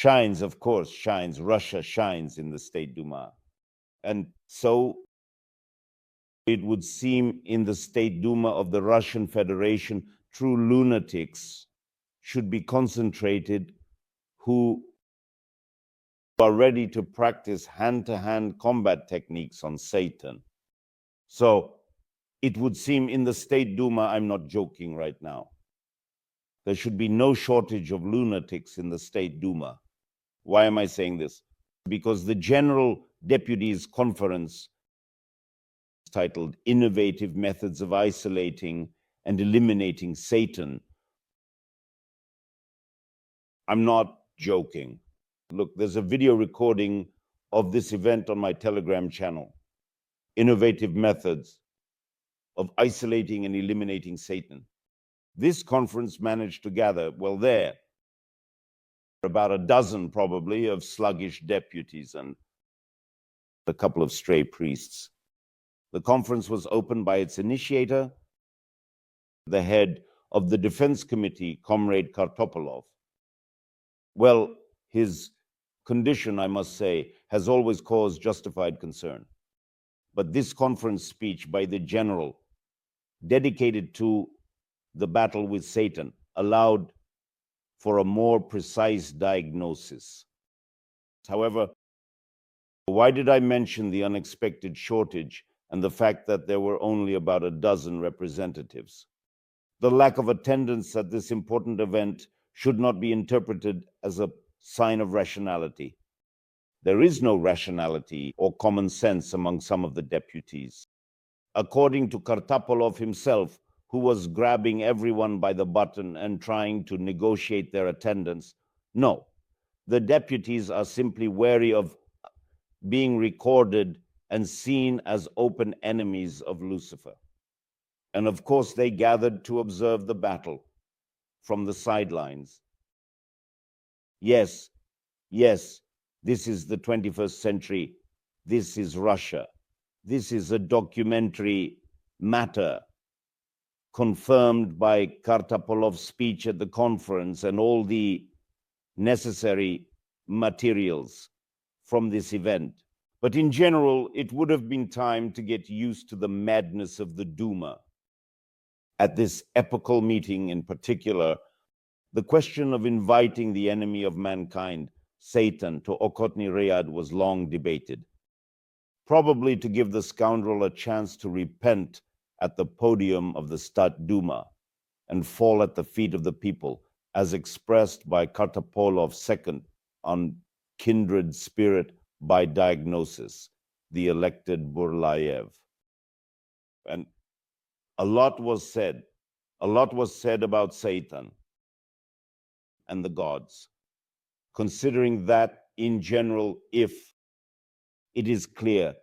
shines, of course, shines. Russia shines in the State Duma. And so it would seem in the State Duma of the Russian Federation, true lunatics should be concentrated who are ready to practice hand-to-hand combat techniques on Satan. So it would seem in the State Duma, I'm not joking right now, there should be no shortage of lunatics in the State Duma. Why am I saying this? Because the General Deputies Conference, titled Innovative Methods of Isolating and Eliminating Satan. I'm not joking. Look, there's a video recording of this event on my Telegram channel. Innovative Methods of Isolating and Eliminating Satan. This conference managed to gather, well, there, about a dozen probably of sluggish deputies and a couple of stray priests. The conference was opened by its initiator, the head of the Defense Committee, Comrade Kartopolov. Well, his condition, I must say, has always caused justified concern. But this conference speech by the general, dedicated to the battle with Satan, allowed for a more precise diagnosis. However, why did I mention the unexpected shortage and the fact that there were only about a dozen representatives? The lack of attendance at this important event should not be interpreted as a sign of rationality. There is no rationality or common sense among some of the deputies. According to Kartopolov himself, who was grabbing everyone by the button and trying to negotiate their attendance, no, the deputies are simply wary of being recorded and seen as open enemies of Lucifer. And of course, they gathered to observe the battle from the sidelines. Yes, this is the 21st century. This is Russia. This is a documentary matter confirmed by Kartopolov's speech at the conference and all the necessary materials from this event. But in general, it would have been time to get used to the madness of the Duma. At this epochal meeting in particular, the question of inviting the enemy of mankind, Satan, to Okhotny Rayad was long debated, probably to give the scoundrel a chance to repent at the podium of the Stat Duma and fall at the feet of the people, as expressed by Kartopolov II on kindred spirit by diagnosis, the elected Burlaev. And a lot was said about Satan and the gods, considering that in general, if it is clear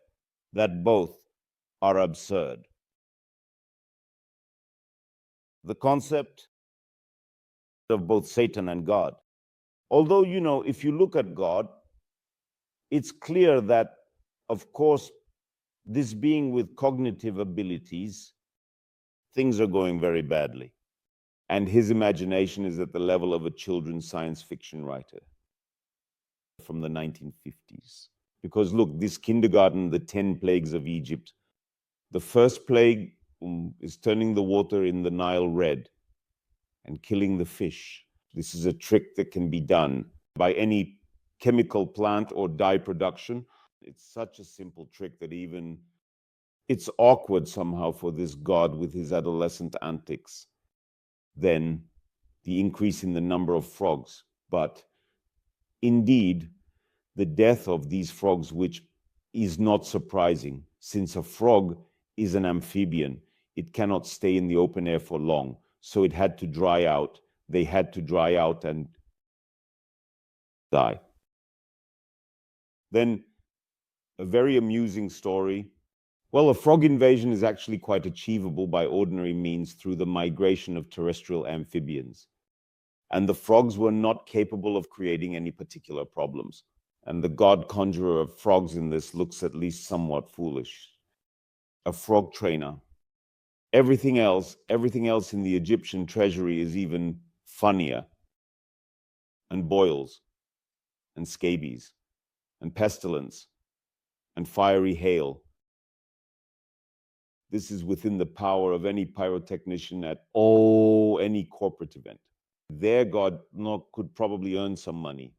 that both are absurd. The concept of both Satan and God. Although, if you look at God, it's clear that, of course, this being with cognitive abilities, things are going very badly. And his imagination is at the level of a children's science fiction writer from the 1950s. Because look, this kindergarten, the 10 plagues of Egypt, the first plague is turning the water in the Nile red and killing the fish. This is a trick that can be done by any chemical plant or dye production. It's such a simple trick that even it's awkward somehow for this god with his adolescent antics. Then the increase in the number of frogs. But indeed, the death of these frogs, which is not surprising, since a frog is an amphibian, it cannot stay in the open air for long. So it had to dry out. They had to dry out and die. Then a very amusing story. Well, a frog invasion is actually quite achievable by ordinary means through the migration of terrestrial amphibians. And the frogs were not capable of creating any particular problems. And the god conjurer of frogs in this looks at least somewhat foolish. A frog trainer. Everything else in the Egyptian treasury is even funnier and boils. and scabies and pestilence and fiery hail. This is within the power of any pyrotechnician at any corporate event. Their god could probably earn some money